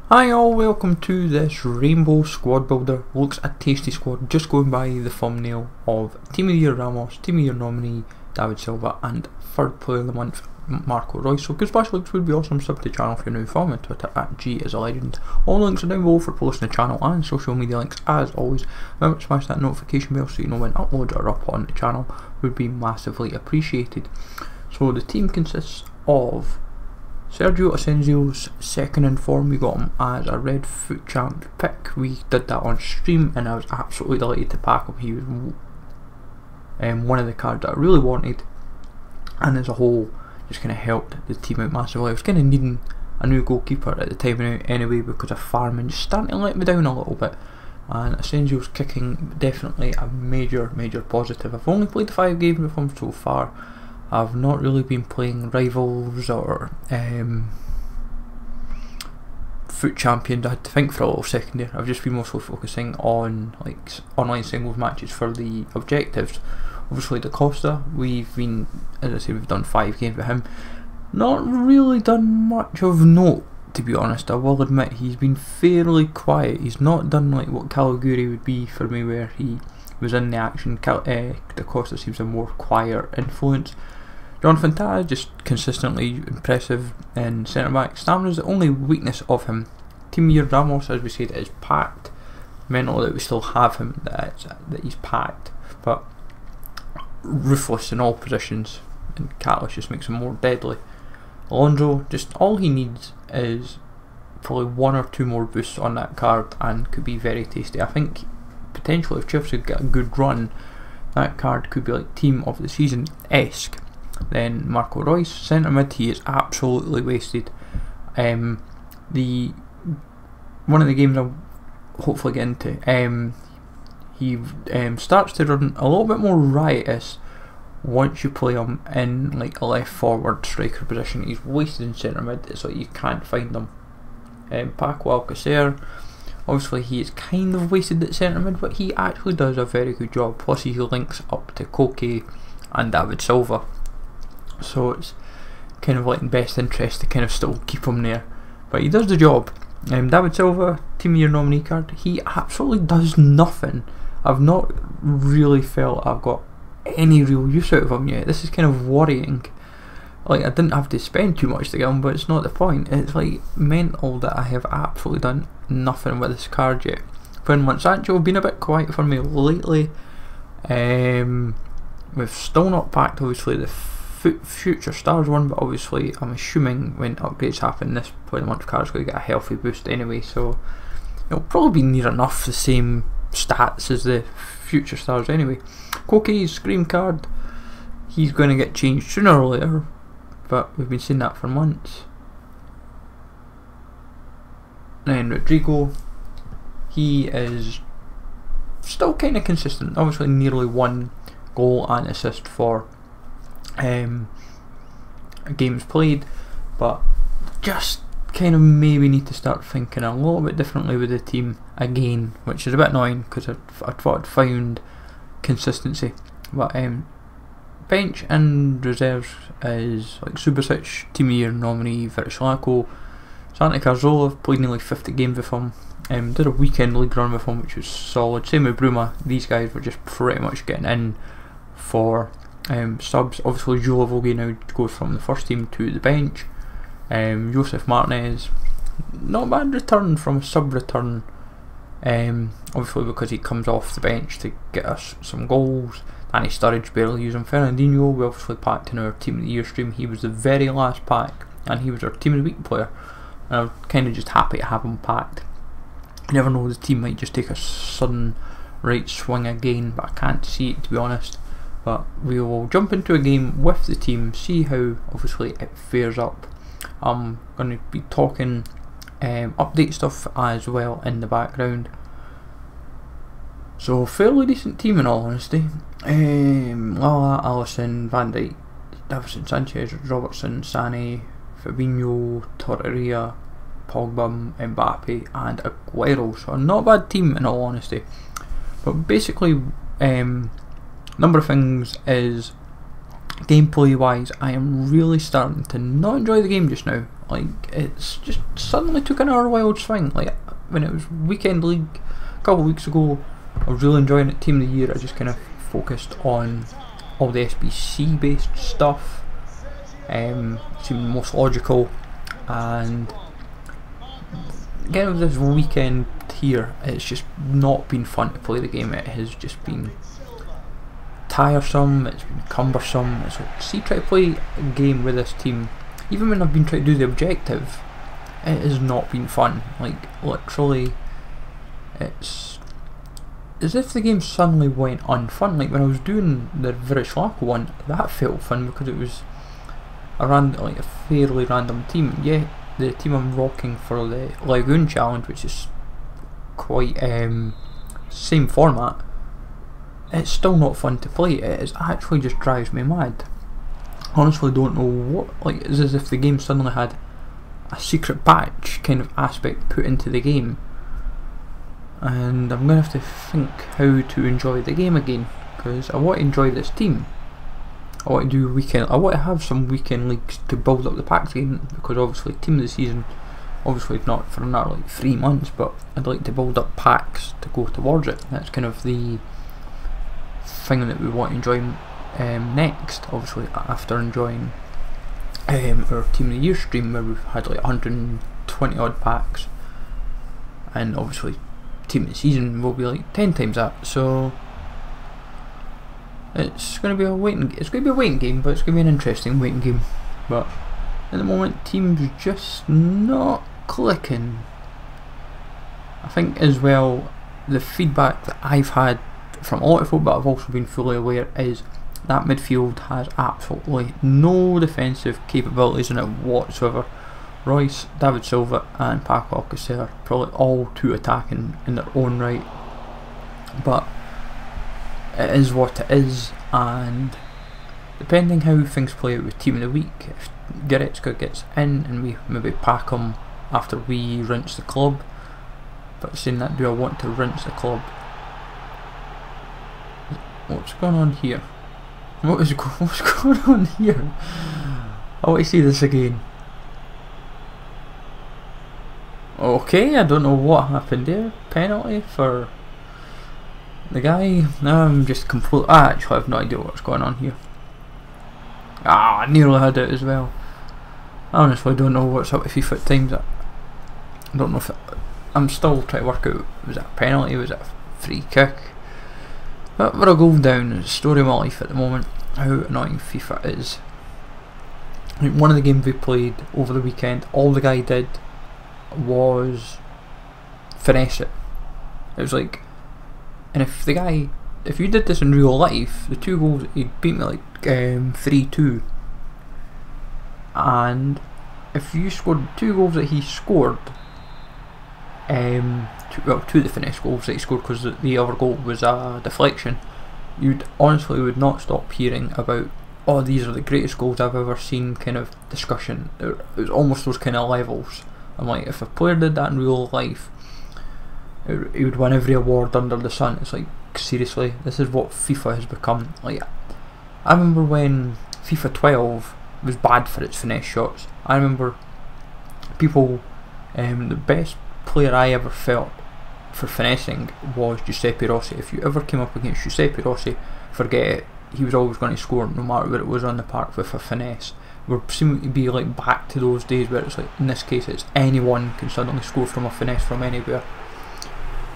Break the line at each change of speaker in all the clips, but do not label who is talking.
Hi all, welcome to this Rainbow Squad Builder. Looks a tasty squad, just going by the thumbnail of Team of the Year Ramos, Team of the Year Nominee David Silva and third player of the month Marco Reus. So good splash links would be awesome. Sub to the channel if you're new. Follow me on Twitter at @GIsALegend. All links are down below for posting the channel and social media links as always. Remember to smash that notification bell so you know when uploads are up on the channel, would be massively appreciated. So the team consists of Sergio Asensio's second in form. We got him as a red foot champ pick. We did that on stream and I was absolutely delighted to pack him. He was one of the cards that I really wanted, and as a whole just kind of helped the team out massively. I was kind of needing a new goalkeeper at the time anyway because of farming just starting to let me down a little bit, and Asensio's kicking definitely a major positive. I've only played 5 games with him so far. I've not really been playing rivals or foot champions. I had to think for a little second there. I've just been mostly focusing on like online singles matches for the objectives. Obviously Da Costa, we've been, as I say, we've done 5 games with him. Not really done much of note, to be honest. I will admit he's been fairly quiet. He's not done like what Caliguri would be for me, where he was in the action. Da Costa seems a more quiet influence. Jonathan Tah, just consistently impressive in centre back. Stamina is the only weakness of him. Team of the Year Ramos, as we said, is packed. Mental that we still have him, that he's packed, but ruthless in all positions, and Catalyst just makes him more deadly. Alonso, just all he needs is probably 1 or 2 more boosts on that card and could be very tasty. I think potentially if Chelsea get a good run, that card could be like Team of the Season-esque. Then Marco Reus, centre mid, he is absolutely wasted. One of the games I'll hopefully get into, he starts to run a little bit more riotous once you play him in like a left forward striker position. He's wasted in centre mid, it's like you can't find him. Paco Alcacer, obviously he is kind of wasted at centre mid, but he actually does a very good job. Plus he links up to Koke and David Silva, so it's kind of like in best interest to kind of still keep him there, but he does the job. David Silva, Team of the Year Nominee card, he absolutely does nothing. I've not really felt I've got any real use out of him yet. This is kind of worrying. Like, I didn't have to spend too much to get him, but it's not the point. It's like mental that I have absolutely done nothing with this card yet. When Sancho been a bit quiet for me lately. We've still not packed obviously the Future Stars one, but obviously I'm assuming when upgrades happen this player of the month card is going to get a healthy boost anyway, so it'll probably be near enough the same stats as the Future Stars anyway. Koke's Scream card, he's going to get changed sooner or later, but we've been seeing that for months. And Rodrigo, he is still kind of consistent, obviously nearly 1 goal and assist for games played, but just kind of maybe need to start thinking a little bit differently with the team again, which is a bit annoying because I thought I'd found consistency. But bench and reserves is like Subasic, Team of the Year Nominee Virtualaco, Santi Cazorla, played nearly 50 games with him, did a weekend league run with him which was solid. Same with Bruma, these guys were just pretty much getting in for subs. Obviously Joe Vogue now goes from the first team to the bench. Joseph Martinez, not bad return from a sub return, obviously because he comes off the bench to get us some goals. Danny Sturridge barely using. Fernandinho, we obviously packed in our Team of the Year stream. He was the very last pack and he was our Team of the Week player, and I'm kind of just happy to have him packed. You never know, the team might just take a sudden right swing again, but I can't see it to be honest. But we will jump into a game with the team, see how obviously it fares up. I'm going to be talking update stuff as well in the background. So fairly decent team in all honesty. Lala, Alisson, Van Dijk, Davison Sanchez, Robertson, Sané, Fabinho, Torreira, Pogba, Mbappe and Aguero. So not a bad team in all honesty. But basically number of things is gameplay wise, I am really starting to not enjoy the game just now. Like, it's just suddenly took another wild swing. Like, when it was weekend league a couple of weeks ago, I was really enjoying it. Team of the year, I just kind of focused on all the SBC based stuff. Seemed most logical, and getting this weekend here, it's just not been fun to play the game. It has just been tiresome, it's been cumbersome. It's like, see, try to play a game with this team, even when I've been trying to do the objective, it has not been fun. Like, literally, it's as if the game suddenly went unfun. Like, when I was doing the Verislako one, that felt fun because it was like a fairly random team. Yeah, the team I'm rocking for the Lagoon Challenge, which is quite same format, it's still not fun to play. It actually just drives me mad. Honestly, don't know what. Like, it's as if the game suddenly had a secret patch kind of aspect put into the game, and I'm gonna have to think how to enjoy the game again, because I want to enjoy this team. I want to do weekend. I want to have some weekend leagues to build up the packs game, because obviously team of the season, obviously not for another like 3 months, but I'd like to build up packs to go towards it. That's kind of the thing that we want to enjoy next. Obviously, after enjoying our team of the year stream where we've had like 120 odd packs, and obviously team of the season will be like 10 times that. So it's going to be a waiting game, but it's going to be an interesting waiting game. But at the moment, team's just not clicking. I think as well, the feedback that I've had from a lot of folk, but I've also been fully aware, is that midfield has absolutely no defensive capabilities in it whatsoever. Royce, David Silva and Paco Alcacer are probably all too attacking in their own right, but it is what it is, and depending how things play out with team of the week, if Goretzka gets in and we maybe pack him after we rinse the club. But saying that, do I want to rinse the club? What's going on here? What's going on here? I want to see this again. Okay, I don't know what happened there. Penalty for the guy. Now I'm just completely. I actually have no idea what's going on here. I nearly had it as well. I honestly don't know what's up with FIFA times. I don't know if I'm still trying to work out, was it a penalty, was it a free kick? But we're a goal down. It's the story of my life at the moment, how annoying FIFA is. Like, one of the games we played over the weekend, all the guy did was finesse it. It was like, and if you did this in real life, the 2 goals, he'd beat me like 3-2. And if you scored 2 goals that he scored, 2 of the finesse goals that he scored, because the other goal was a deflection, you'd honestly would not stop hearing about, oh, these are the greatest goals I've ever seen kind of discussion. It was almost those kind of levels. I'm like, if a player did that in real life, he would win every award under the sun. It's like, seriously, this is what FIFA has become. Like, I remember when FIFA 12 was bad for its finesse shots. I remember people, the best player I ever felt for finessing was Giuseppe Rossi. If you ever came up against Giuseppe Rossi, forget it. He was always going to score no matter where it was on the park with a finesse. We're seeming to be like back to those days where it's like, in this case, it's anyone can suddenly score from a finesse from anywhere.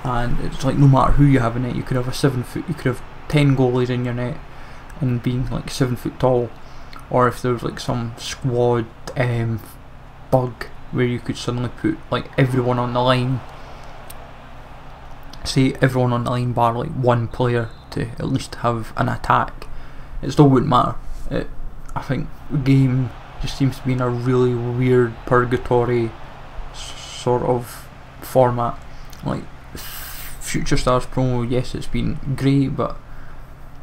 And it's like, no matter who you have in it, you could have a 7 foot, you could have 10 goalies in your net and being like 7 foot tall, or if there was like some squad bug where you could suddenly put like everyone on the line, say everyone on the line bar like one player to at least have an attack, it still wouldn't matter. I think the game just seems to be in a really weird purgatory sort of format. Like Future Stars promo, yes, it's been great, but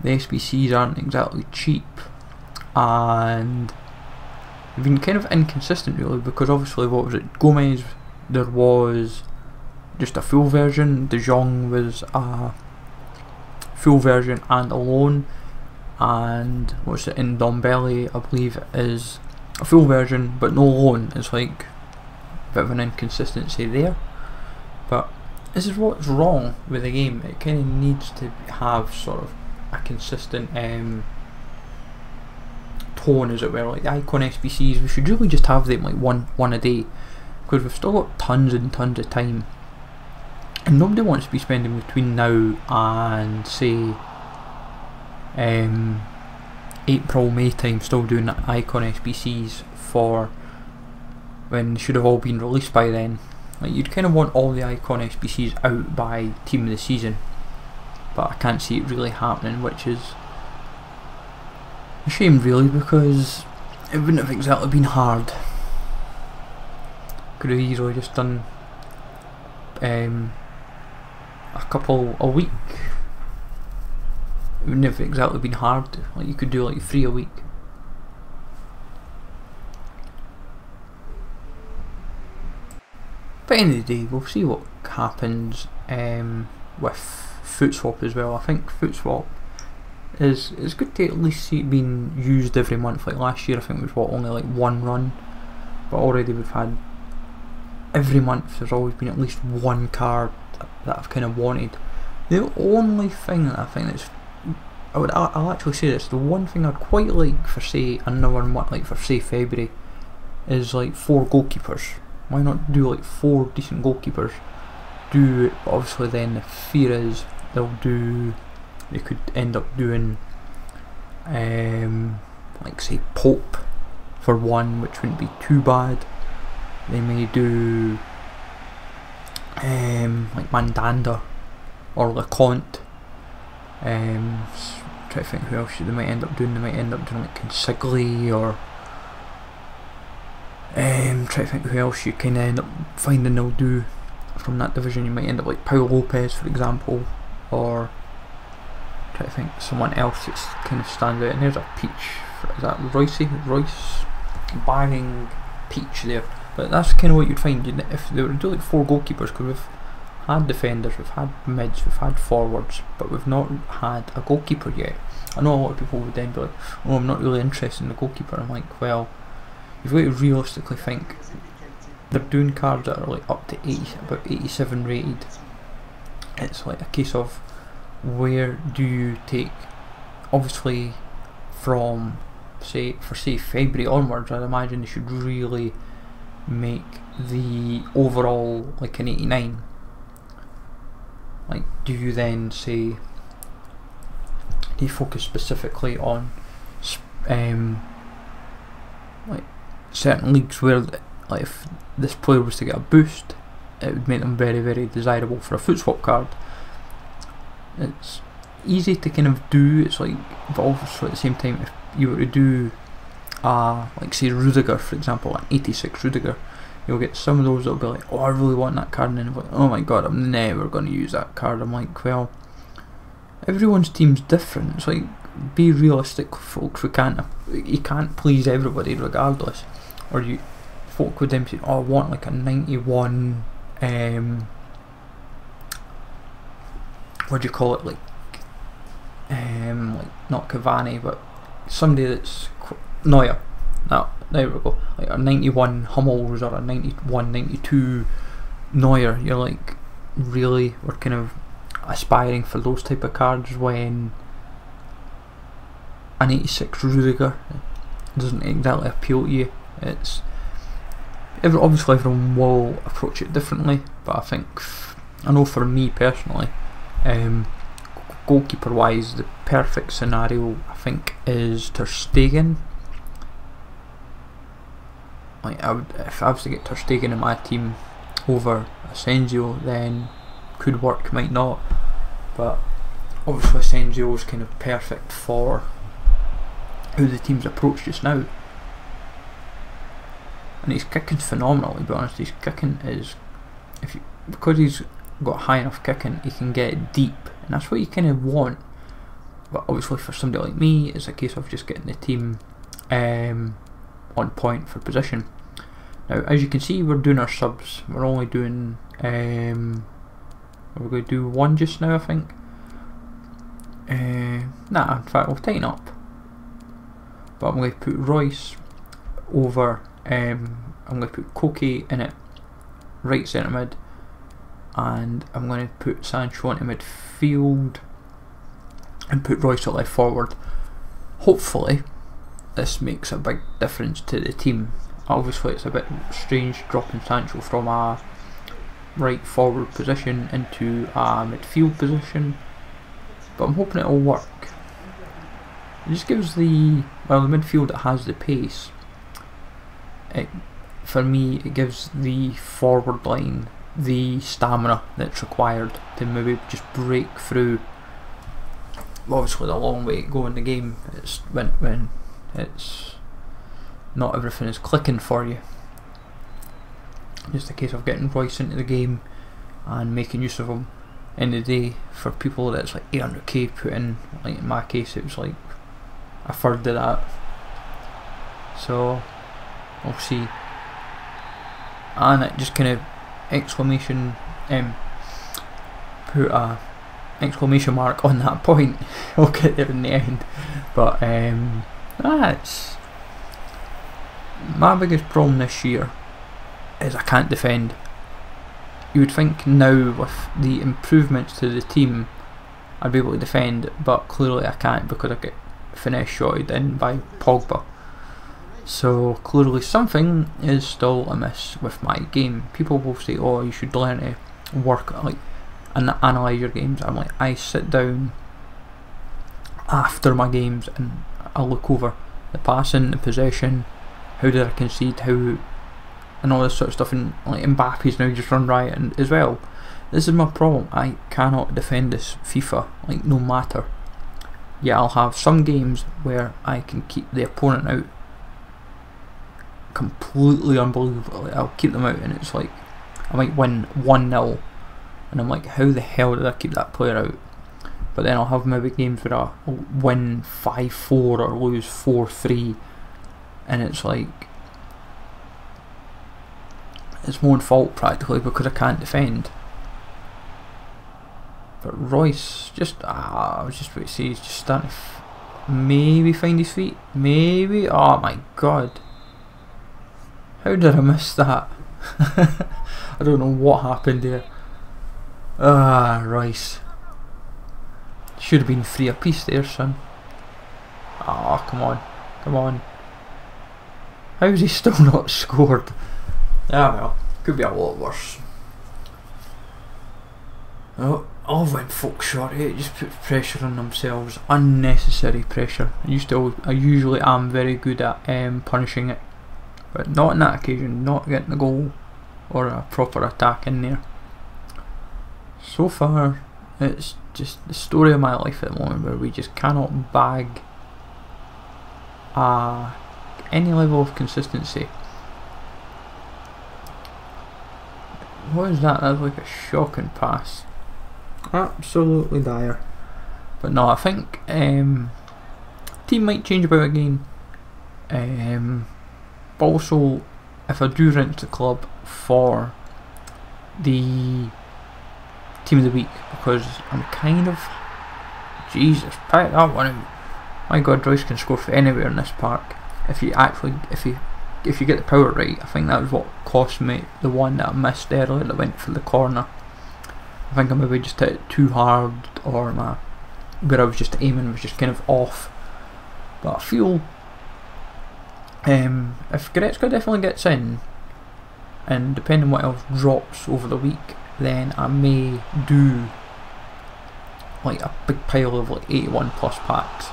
the SBCs aren't exactly cheap, and they've been kind of inconsistent really, because obviously, what was it, Gomez, there was just a full version, De Jong was a full version and a loan, and what's it, in Ndombele I believe it is a full version but no loan. It's like a bit of an inconsistency there, but this is what's wrong with the game. It kind of needs to have sort of a consistent tone, as it were. Like the icon SBCs, we should really just have them like one a day, because we've still got tons and tons of time, and nobody wants to be spending between now and say April, May time still doing icon SBCs for when they should have all been released by then. Like, you'd kind of want all the icon SBCs out by team of the season, but I can't see it really happening, which is a shame really, because it wouldn't have exactly been hard. Could have easily just done a couple a week. It wouldn't have exactly been hard. Like, you could do like 3 a week. But at the end of the day, we'll see what happens with foot swap as well. I think foot swap is good to at least see it being used every month. Like last year, I think it was only like 1 run, but already we've had every month. There's always been at least 1 card that I've kind of wanted. The only thing that I think that's I'll actually say this, the one thing I'd quite like for say another month, like for say February, is like 4 goalkeepers. Why not do like 4 decent goalkeepers? Do obviously then the fear is they could end up doing like say Pope for 1, which wouldn't be too bad. They may do like Mandanda or LeConte. Try to think who else they might end up doing. They might end up doing like Consigli, or try to think who else you can end up finding they'll do from that division. You might end up like Pau Lopez, for example, or try to think someone else that's kind of stands out. And there's a peach. Is that Royce banging peach there? But that's kind of what you'd find if they were to do like 4 goalkeepers, because we've had defenders, we've had mids, we've had forwards, but we've not had a goalkeeper yet. I know a lot of people would then be like, oh, I'm not really interested in the goalkeeper. I'm like, well, you've got to realistically think they're doing cards that are like up to 80, about 87 rated. It's like a case of where do you take, obviously from say February onwards, I'd imagine they should really make the overall like an 89. Like, do you then say, do you focus specifically on like certain leagues where like if this player was to get a boost, it would make them very, very desirable for a foot swap card. It's easy to kind of do, it's like, but also at the same time, if you were to do like say Rudiger, for example, an 86 Rudiger, you'll get some of those that'll be like, oh, I really want that card, and then like, oh my god, I'm never going to use that card. I'm like, well, everyone's team's different. It's like, be realistic, folks. You can't please everybody regardless. Or you folk would then say, oh, I want like a 91 what do you call it, like not Cavani, but somebody that's Neuer. No, there we go. Like a 91 Hummels or a 91, 92 Neuer. You're like, really? We're kind of aspiring for those type of cards when an 86 Rudiger doesn't exactly appeal to you. It's obviously everyone will approach it differently, but I know for me personally, goalkeeper wise, the perfect scenario I think is Ter Stegen. Like, if I was to get Ter Stegen in my team over Asensio, then could work, might not. But obviously Asensio is kind of perfect for who the team's approach just now. And his kicking's phenomenal, to be honest. His kicking is, because he's got high enough kicking, he can get it deep, and that's what you kind of want. But obviously for somebody like me, it's a case of just getting the team on point for position. Now, as you can see, we're doing our subs. We're only doing we're going to do 1 just now, I think. Nah, in fact, we'll tighten up. But I'm going to put Royce over. I'm going to put Koke in it, right centre mid, and I'm going to put Sancho into midfield and put Reus at left forward. Hopefully this makes a big difference to the team. Obviously it's a bit strange dropping Sancho from a right forward position into a midfield position, but I'm hoping it'll work. It just gives the midfield that has the pace. For me, it gives the forward line the stamina that's required to maybe just break through. Obviously, the long way to go in the game. It's when it's not everything is clicking for you. Just a case of getting Reus into the game and making use of him in the day. For people that's like 800k put in, like in my case, it was like a third of that. So we'll see. And it just kind of put a exclamation mark on that point. We'll get there in the end. But that's my biggest problem this year, is I can't defend. You would think now with the improvements to the team I'd be able to defend, but clearly I can't because I get finesse shotted in by Pogba. So clearly something is still amiss with my game. People will say, oh, you should learn to work, like, and analyse your games. I'm like, I sit down after my games and I look over the passing, the possession, how did I concede, how, and all this sort of stuff. And like Mbappe's now just run riot and as well. This is my problem. I cannot defend this FIFA, like, no matter. Yeah, I'll have some games where I can keep the opponent out completely unbelievable. I'll keep them out and it's like I might win 1-0 and I'm like, how the hell did I keep that player out? But then I'll have maybe games where I'll win 5-4 or lose 4-3 and it's like it's my own fault practically because I can't defend. But Reus, I was just about to say, he's just starting to maybe find his feet. Maybe. Oh my god. How did I miss that? I don't know what happened there. Reus. Should have been 3 apiece there, son. Oh, come on. Come on. How is he still not scored? Ah well, could be a lot worse. Oh, all when folks short, it just puts pressure on themselves. Unnecessary pressure. I usually am very good at punishing it. But not on that occasion, not getting a goal or a proper attack in there. So far, it's just the story of my life at the moment where we just cannot bag any level of consistency. What is that? That's like a shocking pass. Absolutely dire. But no, I think team might change about again. But also, if I do rent the club for the team of the week, because I'm kind of, Jesus, pack that one out. My god, Reus can score from anywhere in this park. If you get the power right. I think that was what cost me the one that I missed earlier that went for the corner. I think I maybe just hit it too hard, or where I was just aiming was just kind of off. But I feel if Goretzka definitely gets in, and depending on what else drops over the week, then I may do like a big pile of like 81 plus packs.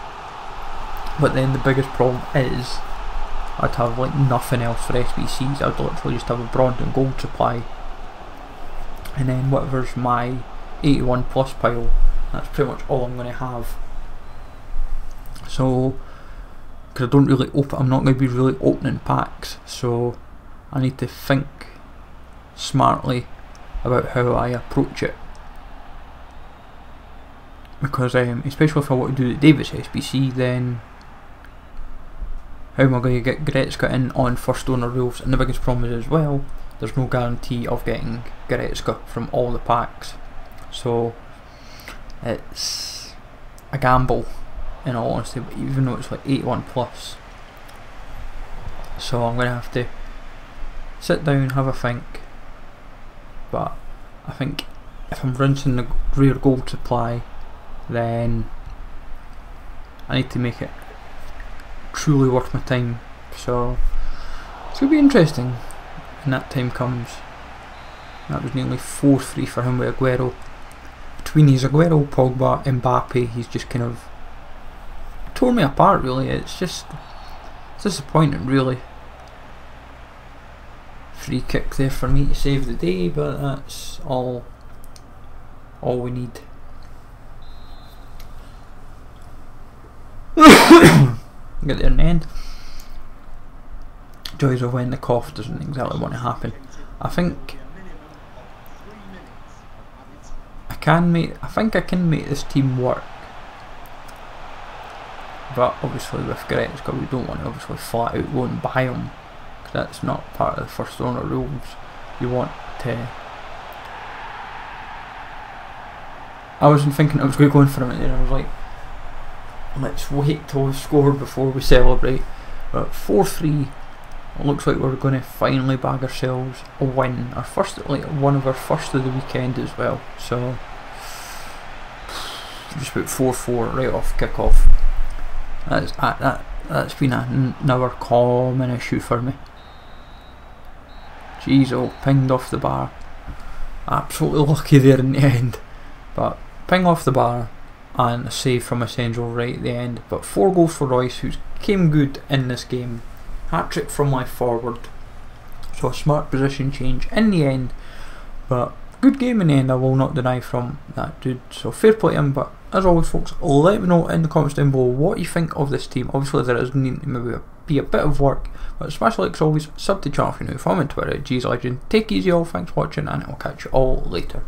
But then the biggest problem is I'd have like nothing else for SBCs. I'd literally just have a bronze and gold supply, and then whatever's my 81 plus pile, that's pretty much all I'm going to have. So, because I don't really I'm not going to be really opening packs, so I need to think smartly about how I approach it. Because especially if I want to do the Davis SBC, then how am I going to get Goretzka in on first owner rules? And the biggest problem is as well, there's no guarantee of getting Goretzka from all the packs, so it's a gamble in all honesty. But even though it's like 81 plus, So I'm going to have to sit down, have a think. But I think if I'm rinsing the rear goal supply, then I need to make it truly worth my time. So it's going to be interesting when that time comes. That was nearly 4-3 for him with Aguero. Between his Aguero, Pogba, Mbappe, he's just kind of tore me apart really. It's disappointing really. Free kick there for me to save the day, but that's all we need. Get there in the end. Joys of when the cough doesn't exactly want to happen. I think I can make this team work, but obviously with Goretzka we don't want to obviously flat out go and buy him, because that's not part of the first owner rules. You want to. I wasn't thinking I was going to go in for him, and I was like, let's wait till we score before we celebrate. But 4-3, it looks like we're going to finally bag ourselves a win. Our first, like one of our first of the weekend as well. So just about 4-4 right off kick-off. That's been another common issue for me. Jeez, oh, pinged off the bar. Absolutely lucky there in the end. But ping off the bar and a save from Asensio right at the end. But 4 goals for Royce, who came good in this game. Hat-trick from my forward. So a smart position change in the end. But good game in the end, I will not deny from that dude. So fair play to him. But as always folks, let me know in the comments down below what you think of this team. Obviously there is needing to maybe be a bit of work. But smash like as always, sub to the channel if you're new. Follow me on Twitter at GsLegend. Take it easy all, thanks for watching, and I will catch you all later.